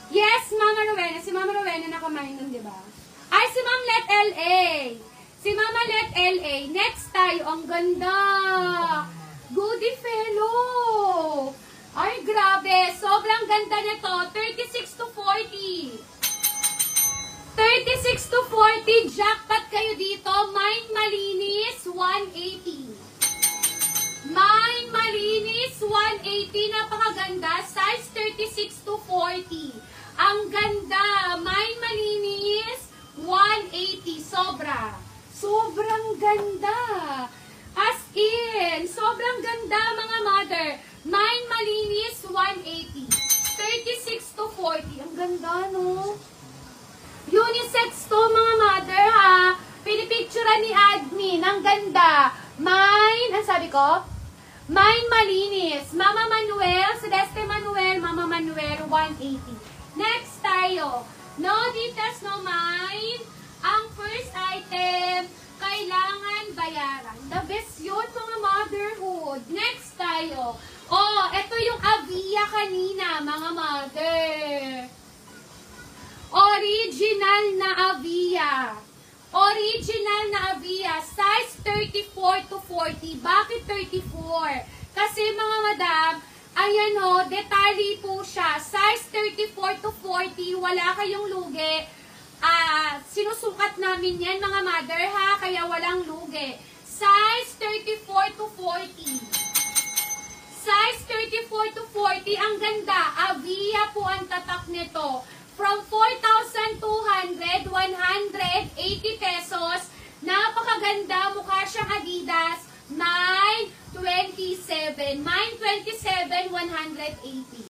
Yes, Mama Rowena. Si Mama Rowena nakamain nun, di ba? Ay, si Ma'am Let LA. Si Mama Let LA. Next tayo. Ang ganda. Goody fellow. Ay, grabe. Sobrang ganda nito. 36 to 40. 36 to 40. Jackpot kayo dito. Mind malinis, 180. Mind malinis, 180. Napakaganda. Size 36 to 40. Ang ganda. Mind malinis, 180. Sobra. Sobrang ganda. As in. Sobrang ganda, mga mother. Mind malinis, 180. 36 to 40. Ang ganda, no? Unisex to, mga mother, ha? Pinipicturean ni admin. Ang ganda. Mind, ang sabi ko? Mind malinis. Mama Manuel, Celeste Manuel, Mama Manuel, 180. Next tayo. No details, no mind. Ang first item, kailangan bayaran. The best yun, mga motherhood. Next tayo. Oh, ito yung Avia kanina, mga mother. Original na Avia. Original na Avia. Size 34 to 40. Bakit 34? Kasi, mga madam, ayan o, detalye po siya. Size 34 to 40. Wala kayong lugi. Sinusukat namin yan, mga mother, ha? Kaya walang lugi. Size 34 to 40. Size 34 to 40. Ang ganda. Avia po ang tatak nito. From 4,200, 180 pesos. Napakaganda. Mukha siyang Adidas. Mine 27. Mine 27, 180.